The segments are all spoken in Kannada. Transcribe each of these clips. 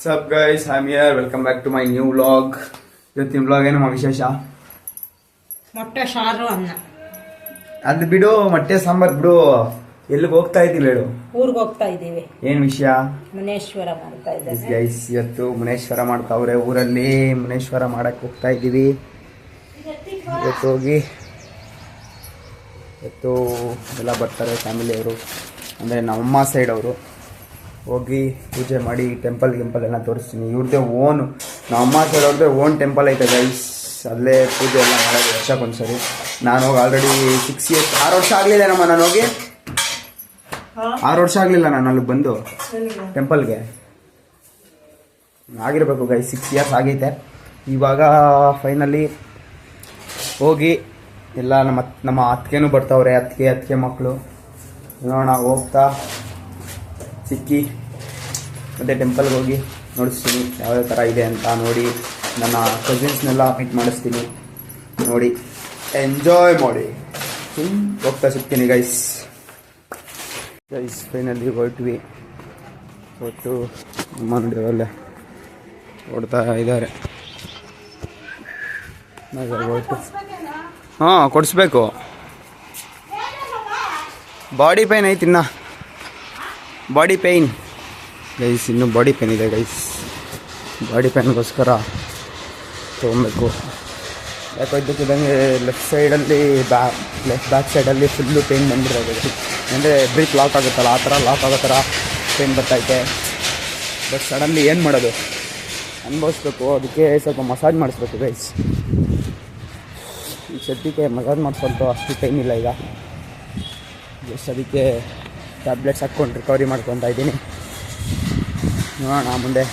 Sub guys I am here, welcome back to my new vlog. ಇವತ್ತಿನ ವ್ಲಾಗ್ ಏನಮ್ಮ ವಿಶೇಷ? ಮೊಟ್ಟೆ ಸಾರು ಅನ್ನ. ಅದು ಬಿಡು, ಮೊಟ್ಟೆ ಸಾಂಬಾರ್ ಬಿಡು. ಎಲ್ಲಿಗೆ ಹೋಗ್ತಾ ಇದ್ದೀವಿ ಹೇಳು? ಊರಿಗೆ ಹೋಗ್ತಾ ಇದ್ದೀವಿ. ಏನ್ ವಿಷಯ? ಮುನೇಶ್ವರ ಮಾಡ್ತಾ ಇದ್ದೇವೆ ಗೈಸ್. ಇವತ್ತು ಮುನೇಶ್ವರ ಮಾಡ್ತಾವ್ರೆ ಊರಲ್ಲಿ. ಮುನೇಶ್ವರ ಮಾಡಕ್ ಹೋಗ್ತಾ ಇದ್ದೀವಿ. ಇವತ್ತು ಹೋಗಿ ಎಲ್ಲ ಬರ್ತಾರೆ ಫ್ಯಾಮಿಲಿಯವರು, ಅಂದರೆ ನಮ್ಮಮ್ಮ ಸೈಡ್ ಅವರು. ಹೋಗಿ ಪೂಜೆ ಮಾಡಿ ಟೆಂಪಲ್ ಎಲ್ಲ ತೋರಿಸ್ತೀನಿ. ಇವ್ರದ್ದೇ ಓನ್, ನಮ್ಮಮ್ಮ ಸೈಡ್ ಅವ್ರದ್ದೇ ಓನ್ ಟೆಂಪಲ್ ಐತೆ ಗೈಸ್. ಅಲ್ಲೇ ಪೂಜೆ ಎಲ್ಲ ಮಾಡೋದು ವರ್ಷಕ್ಕೊಂದ್ಸರಿ. ನಾನು ಹೋಗಿ ಆಲ್ರೆಡಿ 6 years 6 ವರ್ಷ ಆಗಲಿಲ್ಲ ನಮ್ಮ, ನಾನು ಹೋಗಿ 6 ವರ್ಷ ಆಗಲಿಲ್ಲ ನಾನು ಅಲ್ಲಿಗೆ ಬಂದು ಟೆಂಪಲ್ಗೆ. ಆಗಿರಬೇಕು ಗೈಸ್, 6 years ಆಗೈತೆ. ಇವಾಗ ಫೈನಲಿ ಹೋಗಿ ಎಲ್ಲ ನಮ್ಮ ಅತ್ತಿಗೆನೂ ಬರ್ತಾವ್ರೆ, ಅತ್ತಿಗೆ ಮಕ್ಕಳು. ನೋಡೋಣ ಹೋಗ್ತಾ ಸಿಕ್ಕಿ ಮತ್ತು ಟೆಂಪಲ್ಗೆ ಹೋಗಿ ನೋಡಿಸ್ತೀನಿ ಯಾವ್ಯಾವ ಥರ ಇದೆ ಅಂತ. ನೋಡಿ ನನ್ನ ಕಸಿನ್ಸ್ನೆಲ್ಲ ಮೀಟ್ ಮಾಡಿಸ್ತೀನಿ. ನೋಡಿ ಎಂಜಾಯ್ ಮಾಡಿ ಹೋಗ್ತಾ ಸಿಗ್ತೀನಿ ಗೈಸ್. ಫೈನಲಿ ಹೊರಟ್ವಿ. ಹೊಟ್ಟು ಅಲ್ಲೇ ಹೊಡ್ತಾ ಇದ್ದಾರೆ. ಹೊರಟು ಹಾಂ ಕೊಡಿಸ್ಬೇಕು. ಬಾಡಿ ಪೇನ್ ಐತಿ ಇನ್ನ, ಬಾಡಿ ಪೇಯ್ನ್ ಗೈಸ್. ಇನ್ನೂ ಬಾಡಿ ಪೇನ್ ಇದೆ ಗೈಸ್. ಬಾಡಿ ಪೇನ್ಗೋಸ್ಕರ ತೊಗೊಬೇಕು. ಯಾಕೋ ಇದ್ದಕ್ಕಿದ್ದಂಗೆ ಲೆಫ್ಟ್ ಸೈಡಲ್ಲಿ ಬ್ಯಾಕ್ ಸೈಡಲ್ಲಿ ಫುಲ್ಲು ಪೇಯ್ನ್ ಬಂದಿರೋದು. ಅಂದರೆ ಬ್ರೀತ್ ಲಾಕ್ ಆಗುತ್ತಲ್ಲ, ಆ ಥರ ಲಾಕ್ ಆಗೋ ಥರ ಪೇಯ್ನ್ ಬರ್ತಾಯಿದೆ. ಬಟ್ ಸಡನ್ಲಿ ಏನು ಮಾಡೋದು, ಅನುಭವಿಸ್ಬೇಕು. ಅದಕ್ಕೆ ಸ್ವಲ್ಪ ಮಸಾಜ್ ಮಾಡಿಸ್ಬೇಕು ಗೈಸ್. ಈ ಸದ್ಯಕ್ಕೆ ಮಸಾಜ್ ಮಾಡಿಸೋದು ಅಷ್ಟು ಟೈಮ್ ಇಲ್ಲ ಈಗ. ಜಸ್ಟ್ ಅದಕ್ಕೆ ಟ್ಯಾಬ್ಲೆಟ್ಸ್ ಹಾಕ್ಕೊಂಡು ರಿಕವರಿ ಮಾಡ್ಕೊತಾ ಇದ್ದೀನಿ. ನೋಡೋಣ ಮುಂದೆ.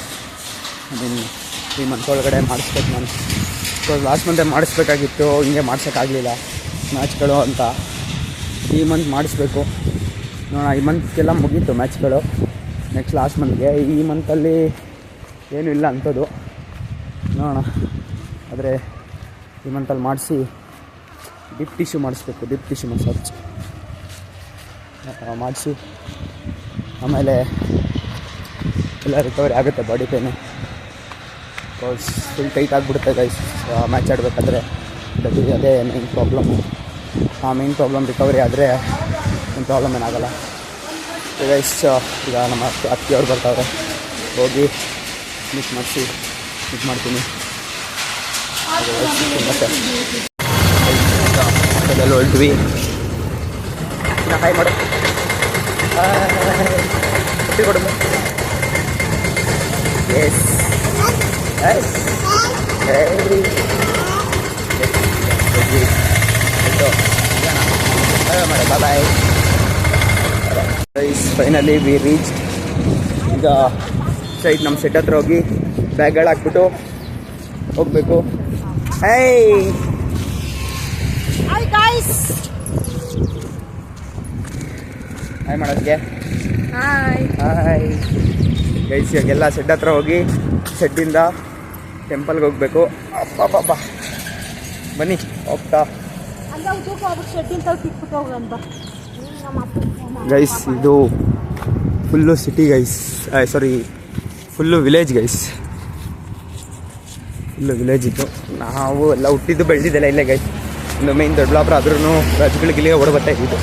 ಈ ಮಂತ್ ಒಳಗಡೆ ಮಾಡಿಸ್ಬೇಕು ನಾನು. ಲಾಸ್ಟ್ ಮಂತೆ ಮಾಡಿಸ್ಬೇಕಾಗಿತ್ತು, ಹಿಂಗೆ ಮಾಡ್ಸೋಕ್ಕಾಗಲಿಲ್ಲ ಮ್ಯಾಚ್ಗಳು ಅಂತ. ಈ ಮಂತ್ ಮಾಡಿಸ್ಬೇಕು. ನೋಡೋಣ, ಈ ಮಂತ್ಗೆಲ್ಲ ಮುಗೀತು ಮ್ಯಾಚ್ಗಳು. Next last ಮಂತ್ಗೆ. ಈ ಮಂತಲ್ಲಿ ಏನೂ ಇಲ್ಲ ಅಂಥದ್ದು. ನೋಡೋಣ, ಆದರೆ ಈ ಮಂತಲ್ಲಿ ಮಾಡಿಸಿ ಡಿಪ್ ಟಿಶ್ಯೂ ಮಾಡಿಸ್ಬೇಕು. ಡಿಪ್ ಟಿಶ್ಯೂ ಮಸಾಜ್ ಮಾಡಿಸಿ ಆಮೇಲೆ ಎಲ್ಲ ರಿಕವರಿ ಆಗುತ್ತೆ ಬಾಡಿ ಪೇನು. ಫುಲ್ ಟೈಟ್ ಆಗಿಬಿಡುತ್ತೆ ಗೈಸ್ ಮ್ಯಾಚ್ ಆಡಬೇಕಾದ್ರೆ. ಅದೇ ಮೇನ್ ಪ್ರಾಬ್ಲಮ್ಮು. ಆ ಮೇನ್ ಪ್ರಾಬ್ಲಮ್ ರಿಕವರಿ ಆದರೆ ಏನು ಪ್ರಾಬ್ಲಮ್ ಏನಾಗಲ್ಲ ಗೈಸ್. ಈಗ ನಮ್ಮ ಅತ್ತಿಗೆಯವ್ರು ಬರ್ತಾವ್ರೆ, ಹೋಗಿ ಮಿಕ್ಸ್ ಮಾಡಿಸಿ ಮಿಕ್ಸ್ ಮಾಡ್ತೀನಿ. ಮತ್ತೆ ಅದೆಲ್ಲ ಹೊರಟ್ವಿ. ಹಾಯ್ ಮಾಡು, ಕೊಡು. Yes yes bye. Finally we reach. ಈಗ ಸೈಡ್ ನಮ್ಮ ಸೆಟ್ ಹತ್ರ ಹೋಗಿ ಬ್ಯಾಗ್ಗಳು ಹಾಕ್ಬಿಟ್ಟು ಹೋಗಬೇಕು. ಹಾಯ್ ಮಾಡೋದಕ್ಕೆ ಹಾಯ್ ಗೈಸ್. ಇವಾಗೆಲ್ಲ ಸೆಡ್ ಹತ್ರ ಹೋಗಿ ಸೆಡ್ಡಿಂದ ಟೆಂಪಲ್ಗೆ ಹೋಗಬೇಕು. ಅಪ್ಪ ಬನ್ನಿ ಹೋಗ್ತಾ ಗೈಸ್. ಇದು full city guys, sorry full village guys. Full village ಇತ್ತು. ನಾವು ಎಲ್ಲ ಹುಟ್ಟಿದ್ದು ಬೆಳೆದಿದ್ದೆಲ್ಲ ಇಲ್ಲೇ ಗೈಸ್. ಒಂದು ಮೇನ್ ದೊಡ್ಡಬಳ್ಳಾಪುರ ಆದ್ರೂ ರಾಜ್ಯಗಳಿಗಿಲ್ಲಿಗೆ ಓಡಿ ಬರ್ತಾ ಇದ್ದಿದ್ದು.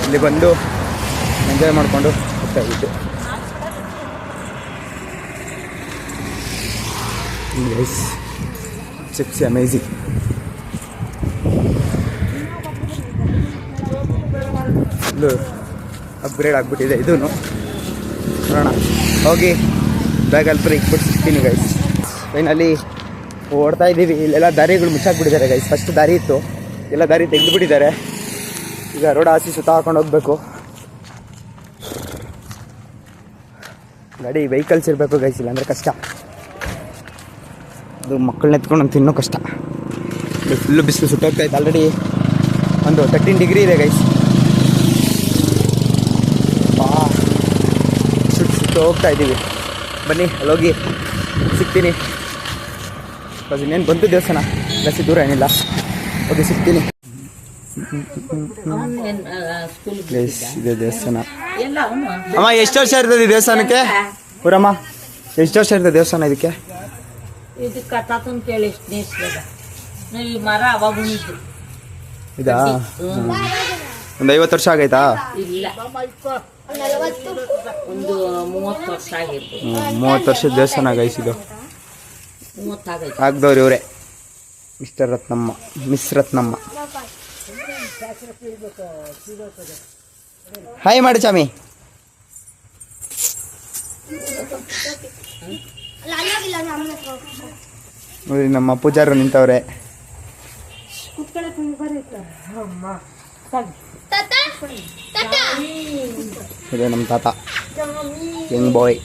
ಇಲ್ಲಿ ಬಂದು ಎಂಜಾಯ್ ಮಾಡಿಕೊಂಡು ಹೋಗ್ತಾ ಇದ್ದಿದ್ದು guys. It's amazing. Full upgrade ಆಗಿಬಿಟ್ಟಿದೆ ಇದೂ. ನೋಡೋಣ, ಹೋಗಿ ಬ್ಯಾಗಲ್ಲಿ ಬ್ರೇಕ್ ಬಿಟ್ಟು ಸಿಗ್ತೀನಿ ಗೈಸ್. ಫೈನಲಿ ಓಡ್ತಾ ಇದ್ದೀವಿ. ಇಲ್ಲೆಲ್ಲ ದಾರಿಗಳು ಮುಚ್ಚಾಕ್ಬಿಟ್ಟಿದ್ದಾರೆ ಗೈಸ್. ಫಸ್ಟ್ ದಾರಿ ಇತ್ತು, ಎಲ್ಲ ದಾರಿ ತೆಗೆದುಬಿಟ್ಟಿದ್ದಾರೆ. ಈಗ ರೋಡ್ ಹಾಸಿ ಸುತ್ತ ಹಾಕೊಂಡು ಹೋಗಬೇಕು. ಗಾಡಿ ವೆಹಿಕಲ್ಸ್ ಇರಬೇಕು ಗೈಸ್, ಇಲ್ಲಾಂದರೆ ಕಷ್ಟ. ಅದು ಮಕ್ಕಳನ್ನ ಎತ್ಕೊಂಡು ಅಂತ ಇನ್ನೂ ಕಷ್ಟ. ಫುಲ್ಲು ಬಿಸಿಲು ಸುಟ್ಟೋಗ್ತಾಯಿತ್ತು. ಆಲ್ರೆಡಿ ಒಂದು 13 ಡಿಗ್ರಿ ಇದೆ ಗೈಸ್. ಸುಟ್ಟು ಹೋಗ್ತಾ ಇದ್ದೀವಿ. ಬನ್ನಿ ಅಲ್ಲೋಗಿ ಸಿಗ್ತೀನಿ. ಬಿಕಾಸ್ ಇನ್ನೇನು ಬಂತು ದೇವಸ್ಥಾನ, ಜಾಸ್ತಿ ದೂರ ಏನಿಲ್ಲ. ಹೋಗಿ ಸಿಗ್ತೀನಿ. ಇದೆ ದೇವಸ್ಥಾನ. ಅಮ್ಮ ಎಷ್ಟು ವರ್ಷ ಇರ್ತದೆ ಈ ದೇವಸ್ಥಾನಕ್ಕೆ? ಪುರಮ್ಮ ಎಷ್ಟು ವರ್ಷ ಇರ್ತದೆ ದೇವಸ್ಥಾನ ಇದಕ್ಕೆ? ಇದಕ್ಕೆ ತಾತನ್ ಕೇಳಿ ಎಷ್ಟು ನೇಸ್ಲದ ಈ ಮರ ಅವಾಗ ಉಂಟು. ಇದಾ ಒಂದು 50 ವರ್ಷ ಆಗೈತಾ? ಇಲ್ಲ, ಒಂದು 30 ವರ್ಷ ಆಗಿರ್ಬೋದು. 30 ವರ್ಷದ ದೇವಸ್ಥಾನ ಗೈಸ್ ಇದು. 30 ಆಗೈತೆ. ಆಗ್ದವ್ರು ಇವರೇ mister Ratnamma, miss Ratnamma. Hi ಮಾಡಿ ಚಾಮಿ. ನೋಡಿ ನಮ್ಮ ಪೂಜಾರು ನಿಂತವ್ರೆ. ಇದೆ ನಮ್ಮ ತಾತ ಯಂಗ್ ಬಾಯ್.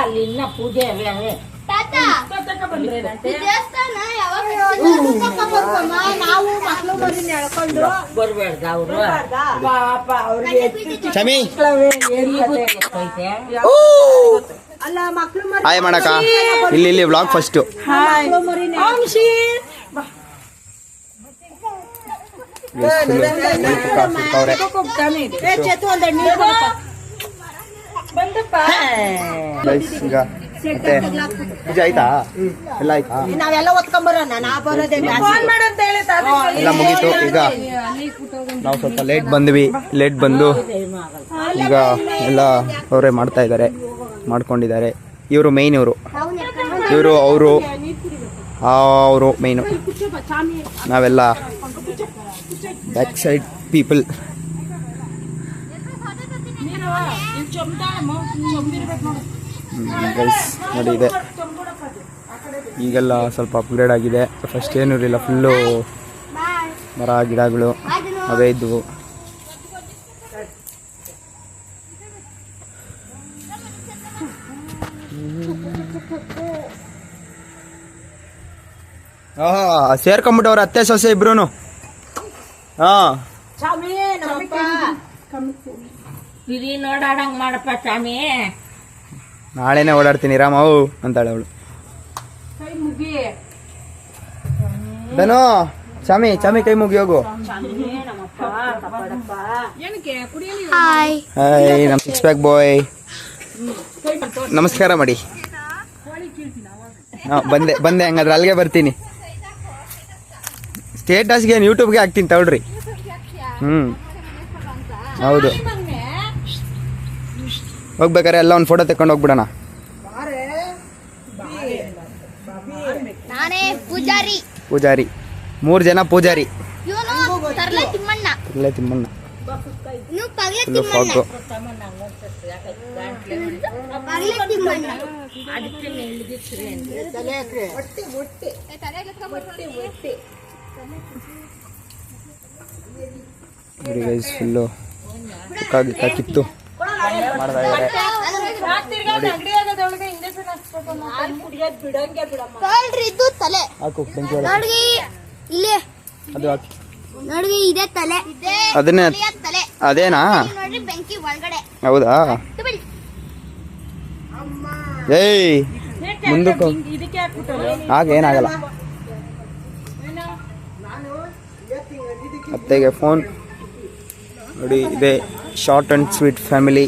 ಅಲ್ಲಿ ಇನ್ನ ಪೂಜೆ ಬರ್ಬೇಡ್ದ ಅವರು ಚಾಮಿ ಹಾಯ್ ಮಾಡಕ. ಇಲ್ಲಿ ವ್ಲಾಗ್ ಫಸ್ಟ್. ಈಗ ಮತ್ತೆ ಪೂಜೆ ಆಯ್ತಾ? ಎಲ್ಲ ಆಯ್ತಾ? ನಾವೆಲ್ಲ ಒತ್ಕೊಂಬರೋಣ. ನಾ ಬರೋದೇ ಎಲ್ಲ ಮುಗೀತು. ಈಗ ನಾವು ಸ್ವಲ್ಪ ಲೇಟ್ ಬಂದು ಈಗ ಎಲ್ಲ ಅವರೇ ಮಾಡ್ತಾ ಇದ್ದಾರೆ, ಮಾಡ್ಕೊಂಡಿದ್ದಾರೆ. ಇವರು ಮೈನ್, ಇವರು ಅವರು ಮೈನು. ನಾವೆಲ್ಲ ಬ್ಯಾಕ್ ಸೈಡ್ ಪೀಪಲ್. ಗೈಸ್ ನೋಡಿ ಇದೆ. ಈಗೆಲ್ಲ ಸ್ವಲ್ಪ ಅಪ್ಗ್ರೇಡ್ ಆಗಿದೆ. ಫಸ್ಟ್ ಏನೂ ಇರಲಿಲ್ಲ, ಫುಲ್ಲು ಮರ ಗಿಡಗಳು ಅವೇ ಇದ್ದವು. ಸೇರ್ಕೊಂಬಿಟ್ಟವ್ರ ಅತ್ತೆ ಸೊಸೆ ಇಬ್ರು. ನೋಡಾಡಂಗ್ ಮಾಡಪ್ಪ ಚಾಮಿ. ನಾಳೆನೆ ಓಡಾಡ್ತೀನಿ ರಾಮವು ಅಂತಾಳೆ ಅವಳು. ಧನು ಚಾಮಿ ಕೈ ಮುಗಿ ಹೋಗು. ಹಾಯ್ ನಮ್ 6 ಪ್ಯಾಕ್ ಬಾಯ್. ನಮಸ್ಕಾರ ಮಾಡಿ. ಬಂದೆ ಹಂಗಾದ್ರೆ ಅಲ್ಲಿಗೆ ಬರ್ತೀನಿ. ಸ್ಟೇಟಸ್ಗೆ ಯೂಟ್ಯೂಬ್ಗೆ ಹಾಕ್ತೀನಿ ತಗೊಳ್ರಿ. ಹೌದು, ಹೋಗ್ಬೇಕಾರೆ ಎಲ್ಲ ಒಂದು ಫೋಟೋ ತಕೊಂಡು ಹೋಗ್ಬಿಡೋಣ. ಪೂಜಾರಿ 3 ಜನ ಪೂಜಾರಿ. ತರ್ಲೆ ತಿಮ್ಮಣ್ಣ ಫಾಗು. ಫುಲ್ಲು ಕಿತ್ತು ಮಾಡ್ತಾ ಇದ್ದಾರೆ. ಹಾಕು ಬೆಂಕಿ ಒಳಗೆ. ಅದು ಹಾಕಿ ನೋಡಿ, ಇದೇ ತಲೆ. ಅದನ್ನೇ ಅದೇನಾ? ಹೌದಾ? ಏಯ್ ಮುಂದಕ್ಕೆ ಏನಾಗಲ್ಲ. ಅತ್ತೆಗೆ ಫೋನ್ ನೋಡಿ. ಇದೆ ಶಾರ್ಟ್ ಅಂಡ್ ಸ್ವೀಟ್ ಫ್ಯಾಮಿಲಿ.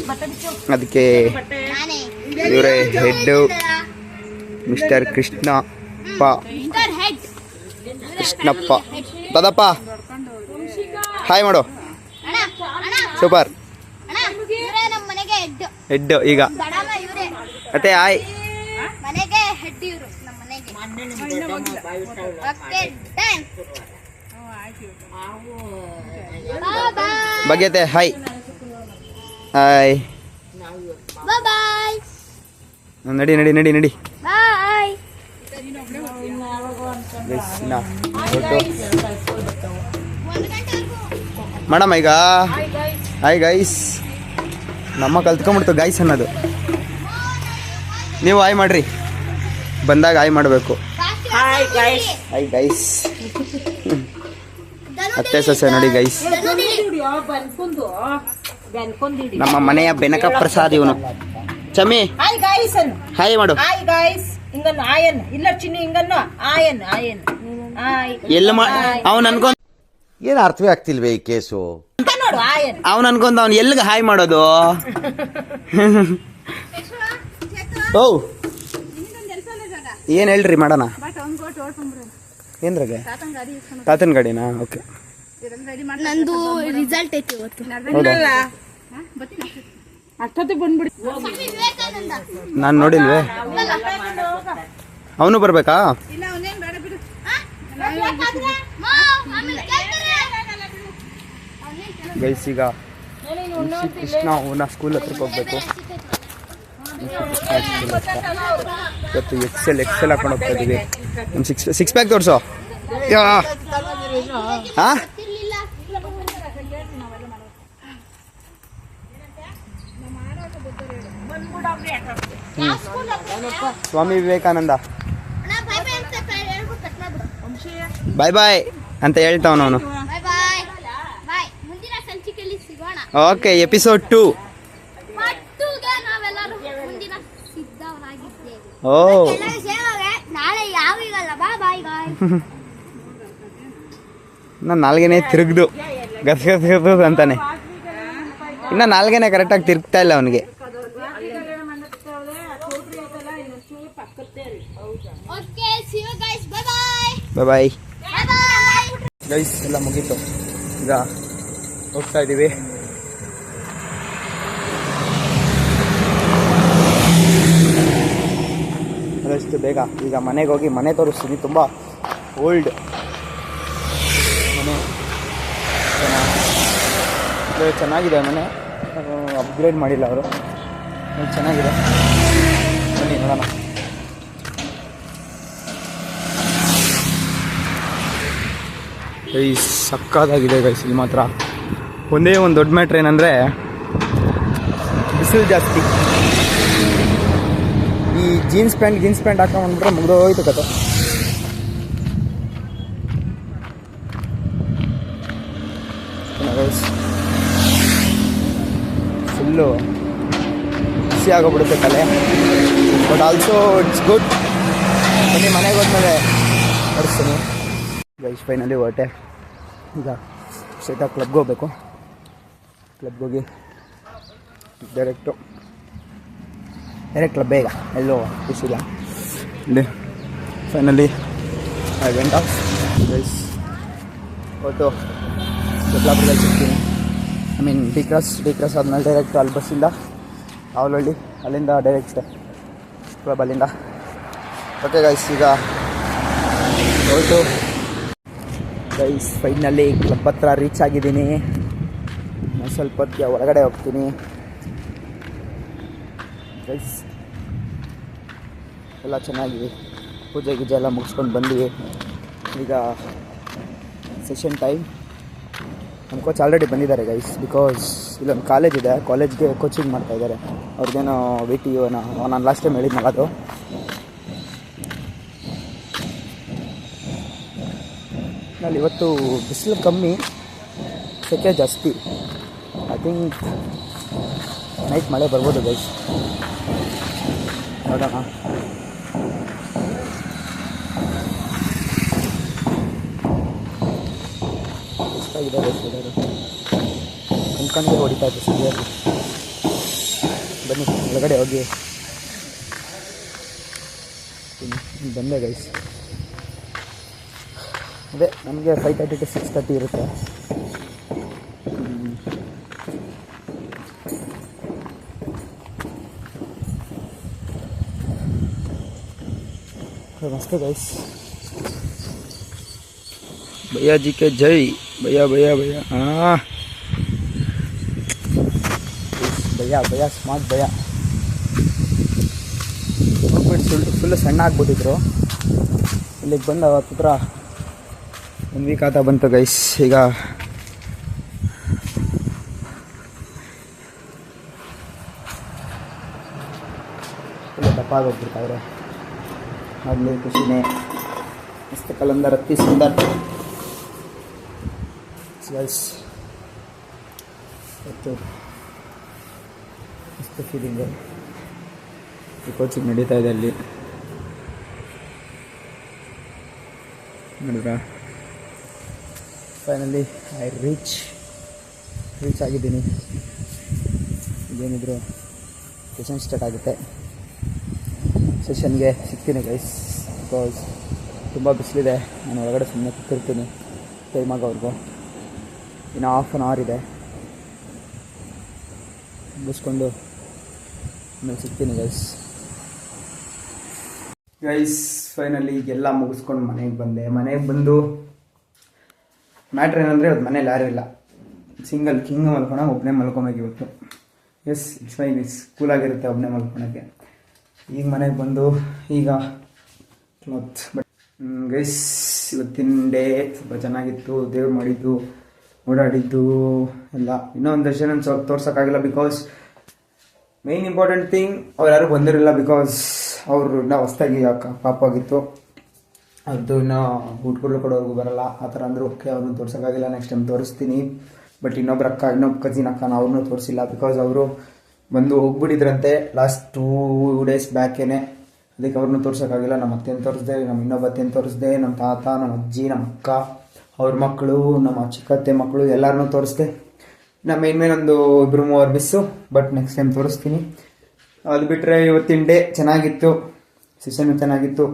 ಅದಕ್ಕೆ ಇವರೇ ಹೆಡ್ಡು ಮಿಸ್ಟರ್ ಕೃಷ್ಣಪ್ಪ. ದದಪ್ಪ ಹಾಯ್ ಮಾಡು. Super head. ಈಗ ಮತ್ತೆ ಹಾಯ್. ಬಗ್ಗೆತೆ ಹಾಯ್. ಹಾಯ್ ನಡಿ ನಡಿ ನಡಿ ನಡಿ. ಮೇಡಮ್ ಈಗ ಹಾಯ್ ಗೈಸ್. ನಮ್ಮ ಕಲ್ತ್ಕೊಂಡ್ಬಿಡ್ತು ಗೈಸ್ ಅನ್ನೋದು. ನೀವು ಹಾಯ್ ಮಾಡ್ರಿ, ಬಂದಾಗ ಹಾಯ್ ಮಾಡಬೇಕು. Hi guys. ಅತ್ತೆ ಸೊಸೆ ನೋಡಿ ಗೈಸ್. ನಮ್ಮ ಮನೆಯ ಬೆನಕ ಪ್ರಸಾದ್ ಇವನು. ಚಮಿ ಹಾಯ್ ಮಾಡು. ಇಲ್ಲ ಚಿನ್ನಿ ಹಿಂಗನ್ನು ಆಯನ್ ಎಲ್ಲ ಅವನು ಅನ್ಕೊಂಡ್ ಏನು ಅರ್ಥವೇ ಆಗ್ತಿಲ್ವೇ ಈ ಕೇಸು. ನೋಡು ಆಯನ್ ಅವನು ಅನ್ಕೊಂತ ಅವ್ನು ಎಲ್ಲಿಗೆ ಹಾಯ್ ಮಾಡೋದು. ಓ ಏನು ಹೇಳ್ರಿ ಮಾಡೋಣ. ಏನ್ರಾಗೆ ತಾತನ ಗಾಡಿನಾ? ಓಕೆ. ನಂದು ರಿಸಲ್ಟ್ ಐತಿ ಇವತ್ತು. ಹೌದಾ? ಅಷ್ಟೊತ್ತಿಗೆ ಬಂದ್ಬಿಡಿ. ನಾನು ನೋಡಿಲ್ವೇ. ಅವನು ಬರ್ಬೇಕಾ? ಗೈಸ್ ಈಗ ಕೃಷ್ಣ ಅವನ ಸ್ಕೂಲ್ ಹತ್ರಕ್ಕೆ ಹೋಗ್ಬೇಕು. ಇವತ್ತು ಎಕ್ಸೆಲ್ ಹಾಕೊಂಡು ಹೋಗ್ತಾ ಇದೀವಿ. ಒಂದು ಸಿಕ್ಸ್ ಪ್ಯಾಕ್ ತೋರಿಸೋ. ಹಾಂ ಸ್ವಾಮಿ ವಿವೇಕಾನಂದ ಬಾಯ್ ಬಾಯ್ ಅಂತ ಹೇಳ್ತಾವನವನು. Okay, episode 2. ಓ ನಾನು ನಾಲ್ಗೆನೇ ತಿರುಗ್ದು ಗಸ್ ಅಂತಾನೆ. ಇನ್ನು ನಾಲ್ಗೆನೇ ಕರೆಕ್ಟಾಗಿ ತಿರುಗ್ತಾ ಇಲ್ಲ ಅವನಿಗೆ. ಬಾಯ್ ಬಾಯ್ ಗೈಸ್, ಎಲ್ಲ ಮುಗೀತು. ಈಗ ಹೋಗ್ತಾ ಇದ್ದೀವಿ. ಅದಷ್ಟು ಬೇಗ ಈಗ ಮನೆಗೆ ಹೋಗಿ ಮನೆ ತೋರಿಸ್ತೀನಿ. ತುಂಬ ಓಲ್ಡ್ ಮನೆ, ಚೆನ್ನಾಗಿದೆ ಮನೆ, ಅಪ್ಗ್ರೇಡ್ ಮಾಡಿಲ್ಲ ಅವರು. ಚೆನ್ನಾಗಿದೆ, ಬನ್ನಿ ನೋಡೋಣ. ಗೈಸ್ ಸಕ್ಕತ್ತಾಗಿದೆ ಗೈಸ್. ಇಲ್ಲಿ ಮಾತ್ರ ಒಂದೇ ಒಂದು ದೊಡ್ಡ ಮ್ಯಾಟ್ರ್ ಏನಂದರೆ ಬಿಸಿಲು ಜಾಸ್ತಿ. ಈ ಜೀನ್ಸ್ ಪ್ಯಾಂಟ್ ಹಾಕೊಂಡ್ಬಿಟ್ರೆ ಮುಗಿದೋಯ್ತು ಕತೆ. ಫುಲ್ಲು ಬಿಸಿ ಆಗೋಗ್ಬಿಡುತ್ತೆ ತಲೆ. But also it's good. ಬನ್ನಿ ಮನೆಗೆ ಹೋದ್ಮೇಲೆ ನಡೆಸ್ತೀನಿ ಗೈಸ್. ಫೈನಲಿ ಹೊರಟೆ. ಈಗ ಸ್ಟ್ರೈಟಾಗಿ ಕ್ಲಬ್ಗೆ ಹೋಗ್ಬೇಕು. ಕ್ಲಬ್ಗೆ ಹೋಗಿ ಡೈರೆಕ್ಟ್ ಕ್ಲಬ್ ಬೇಗ ಎಲ್ಲೋ ಖುಷಿಲ್ಲ. ಇಲ್ಲಿ finally I went of guys. ಒಟ್ಟು ಚಿಕ್ಕಬಳ್ಳಾಪುರದಲ್ಲಿ ಸಿಗ್ತೀನಿ. ಐ ಮೀನ್ ಡಿ ಕ್ರಾಸ್ ಆದಮೇಲೆ ಡೈರೆಕ್ಟ್ ಅಲ್ಲಿ ಬಸ್ಸಿಂದ ಅವಲಹಳ್ಳಿ, ಅಲ್ಲಿಂದ ಡೈರೆಕ್ಟ್ ಕ್ಲಬ್ ಅಲ್ಲಿಂದ. ಓಕೆ ಗೈಸ್, ಈಗ ಹೊರಟು ಗೈಸ್ ಫೈನಲಿ ಕ್ಲಬ್ ಹತ್ರ ರೀಚ್ ಆಗಿದ್ದೀನಿ. ನಾನು ಸ್ವಲ್ಪ ಹೊತ್ತಿಗೆ ಹೊರಗಡೆ ಹೋಗ್ತೀನಿ ಗೈಸ್. ಎಲ್ಲ ಚೆನ್ನಾಗಿ ಪೂಜೆ ಗೀಜೆ ಎಲ್ಲ ಮುಗಿಸ್ಕೊಂಡು ಬಂದ್ವಿ. ಈಗ ಸೆಷನ್ ಟೈಮ್. ನಮ್ಮ ಕೋಚ್ ಆಲ್ರೆಡಿ ಬಂದಿದ್ದಾರೆ ಗೈಸ್. ಬಿಕಾಸ್ ಇಲ್ಲೊಂದು ಕಾಲೇಜ್ ಇದೆ, ಕಾಲೇಜ್ಗೆ ಕೋಚಿಂಗ್ ಮಾಡ್ತಾಯಿದ್ದಾರೆ. ಅವ್ರಿಗೇನೋ VT ನಾನು ಲಾಸ್ಟ್ ಟೈಮ್ ಹೇಳಿದ್ನಲ್ಲ ಅದು. ನಲ್ಲಿ ಇವತ್ತು ಬಿಸಿಲು ಕಮ್ಮಿ, ಸೆಕೆ ಜಾಸ್ತಿ. ಐ ಥಿಂಕ್ ನೈಟ್ ಮಳೆ ಬರ್ಬೋದು ಗೈಸ್, ನೋಡೋಣ. ಎಷ್ಟಾಗಿದೆ ಗೈಸ್ ವೆದರು. ಕಣ್ಕಂಡಿಗೆ ಹೊಡಿತಾ ಇತ್ತು ಸರಿಯಾಗಿ. ಬನ್ನಿ ಒಳಗಡೆ ಹೋಗಿ ಬಂದೆ ಗೈಸ್. ಅದೇ ನಮಗೆ 5:30 to 6:30 ಇರುತ್ತೆ. ಮಸ್ತ್ ಗೈಸ್. ಭಯ್ಯಾ ಜಿ ಕೆ ಜೈ. ಭಯ್ಯಾ ಭಯ್ಯಾ ಭಯ್ಯಾ. ಹಾಂ ಭಯ್ಯಾ ಭಯ್ಯಾ ಸ್ಮಾರ್ಟ್ ಭಯ್ಯಾ. ಹೋಗ್ಬಿಟ್ಟು ಫುಲ್ಲು ಸಣ್ಣ ಆಗ್ಬಿಟ್ಟಿದ್ರು. ಇಲ್ಲಿಗೆ ಬಂದು ಅವತ್ತು ಹತ್ರ 1 ವೀಕ್ ಆತ ಬಂತು ಗೈಸ್. ಈಗ ಫುಲ್ ದಪ್ಪ ಆಗೋಗ್ಬಿಡ್ತಾವ್ರೆ. ಆಗಲಿ ಖುಷಿನೇ. ಮಸ್ತ್ ಕಲಂದರ್ ಅತಿ ಸುಂದರ್ ಗೈಸ್. ಮತ್ತು ಮಸ್ತ್ ಫೀಲಿಂಗು. ಈ ಕೋಚಿಂಗ್ ನಡೀತಾ ಇದೆ ಅಲ್ಲಿ ನೋಡಿದ್ರಾ. ಫೈನಲಿ ಐ ರೀಚ್ ಆಗಿದ್ದೀನಿ. ಇದೇನಿದ್ರು ಸೆಷನ್ ಸ್ಟಾರ್ಟ್ ಆಗುತ್ತೆ. ಸೆಷನ್ಗೆ ಸಿಗ್ತೀನಿ ಗೈಸ್, ಬಿಕಾಸ್ ತುಂಬ ಬಿಸಿಲಿದೆ. ನಾನು ಒಳಗಡೆ ಸುಮ್ಮನೆ ಕೂತಿರ್ತೀನಿ ಟೈಮ್ ಆಗೋವರೆಗೂ. ಇನ್ನು ಹಾಫ್ ಆನ್ ಅವರ್ ಇದೆ, ಮುಗಿಸ್ಕೊಂಡು ಆಮೇಲೆ ಸಿಗ್ತೀನಿ ಗೈಸ್. ಫೈನಲಿ ಎಲ್ಲ ಮುಗಿಸ್ಕೊಂಡು ಮನೆಗೆ ಬಂದೆ. ಮನೆಗೆ ಬಂದು ಮ್ಯಾಟ್ರ್ ಏನಂದರೆ ಇವತ್ತು ಮನೇಲಿ ಯಾರೂ ಇಲ್ಲ, ಸಿಂಗಲ್ ಕಿಂಗ್ ಮಲ್ಕೊಳಕ್ಕೆ ಒಬ್ಬನೇ ಮಲ್ಕೊಬೇಕು ಇವತ್ತು. ಎಸ್, ಇಟ್ಸ್ ಮೈ ಮಿಸ್, ಕೂಲಾಗಿರುತ್ತೆ ಒಬ್ಬನೇ ಮಲ್ಕೊಳಕ್ಕೆ. ಈಗ ಮನೆಗೆ ಬಂದು ಈಗ ಕ್ಲಾತ್ ಗೈಸ್. ಇವತ್ತಿನ ಡೇ ಸ್ವಲ್ಪ ಚೆನ್ನಾಗಿತ್ತು. ದೇವ್ರು ಮಾಡಿದ್ದು, ಓಡಾಡಿದ್ದು ಎಲ್ಲ. ಇನ್ನೂ ಒಂದು ದರ್ಶನ ಸ್ವಲ್ಪ ತೋರ್ಸೋಕ್ಕಾಗಿಲ್ಲ, ಬಿಕಾಸ್ ಮೇನ್ ಇಂಪಾರ್ಟೆಂಟ್ ಥಿಂಗ್ ಅವ್ರು ಯಾರೂ ಬಂದಿರಲಿಲ್ಲ. ಬಿಕಾಸ್ ಅವರು ಇನ್ನೂ ಹೊಸ್ದಾಗಿ ಪಾಪ ಆಗಿತ್ತು, ಅವ್ರದ್ದು ಇನ್ನೂ ಊಟಗಳು ಕೊಡೋರ್ಗೂ ಬರಲ್ಲ ಆ ಥರ ಅಂದರು. ಓಕೆ, ಅವ್ರನ್ನೂ ತೋರ್ಸೋಕ್ಕಾಗಿಲ್ಲ, ನೆಕ್ಸ್ಟ್ ಟೈಮ್ ತೋರಿಸ್ತೀನಿ. ಬಟ್ ಇನ್ನೊಬ್ಬ ಕಜಿನ್ ಅಕ್ಕನ ಅವ್ರನ್ನೂ ತೋರಿಸಿಲ್ಲ, ಬಿಕಾಸ್ ಅವರು ಬಂದು ಹೋಗ್ಬಿಟ್ಟಿದ್ರಂತೆ ಲಾಸ್ಟ್ 2 ಡೇಸ್ ಬ್ಯಾಕೇನೆ. ಅದಕ್ಕೆ ಅವ್ರನ್ನೂ ತೋರ್ಸೋಕ್ಕಾಗಿಲ್ಲ. ನಮ್ಮ ಅತ್ತೆಯನ್ನು ತೋರಿಸ್ದೆ, ನಮ್ಮ ಇನ್ನೊಬ್ಬ ಅತ್ತೆಯನ್ನು ತೋರಿಸ್ದೆ, ನಮ್ಮ ತಾತ, ನಮ್ಮ ಅಜ್ಜಿ, ನಮ್ಮ ಅಕ್ಕ, ಅವ್ರ ಮಕ್ಕಳು, ನಮ್ಮ ಚಿಕ್ಕತ್ತೆ ಮಕ್ಕಳು ಎಲ್ಲರನ್ನೂ ತೋರಿಸ್ದೆ. ನಮ್ಮ ಮೇನ್ ಒಂದು 2-3 ಮಿಸ್ಸು, ಬಟ್ ನೆಕ್ಸ್ಟ್ ಟೈಮ್ ತೋರಿಸ್ತೀನಿ. ಅದು ಬಿಟ್ಟರೆ ಇವತ್ತಿನ ಡೇ ಚೆನ್ನಾಗಿತ್ತು, ಸೆಷನ್ ಚೆನ್ನಾಗಿತ್ತು.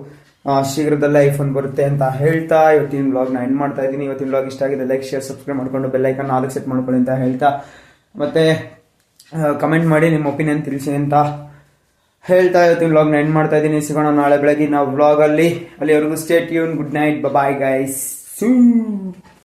ಶೀಘ್ರದಲ್ಲೇ ಐಫೋನ್ ಬರುತ್ತೆ ಅಂತ ಹೇಳ್ತಾ ಇವತ್ತಿನ ವ್ಲಾಗ್ನ ಎಂಡ್ ಮಾಡ್ತಾ ಇದ್ದೀನಿ. ಇವತ್ತಿನ ವ್ಲಾಗ್ ಇಷ್ಟ ಆಗಿದೆ, ಲೈಕ್, ಶೇರ್, ಸಬ್ಸ್ಕ್ರೈಬ್ ಮಾಡ್ಕೊಂಡು ಬೆಲ್ಲೈಕನ್ 4 ಸೆಟ್ ಮಾಡ್ಕೊಳ್ಳಿ ಅಂತ ಹೇಳ್ತಾ, ಮತ್ತು ಕಮೆಂಟ್ ಮಾಡಿ ನಿಮ್ಮ ಒಪಿನಿಯನ್ ತಿಳಿಸಿ ಅಂತ ಹೇಳ್ತಾ ಇವತ್ತಿನ ವ್ಲಾಗ್ನ ಎಂಡ್ ಮಾಡ್ತಾ ಇದ್ದೀನಿ. ಸಿಗೋಣ ನಾಳೆ ಬೆಳಗ್ಗೆ ನಾವು ವ್ಲಾಗಲ್ಲಿ. ಅಲ್ಲಿವರೆಗೂ stay tune. Good night, bye guys.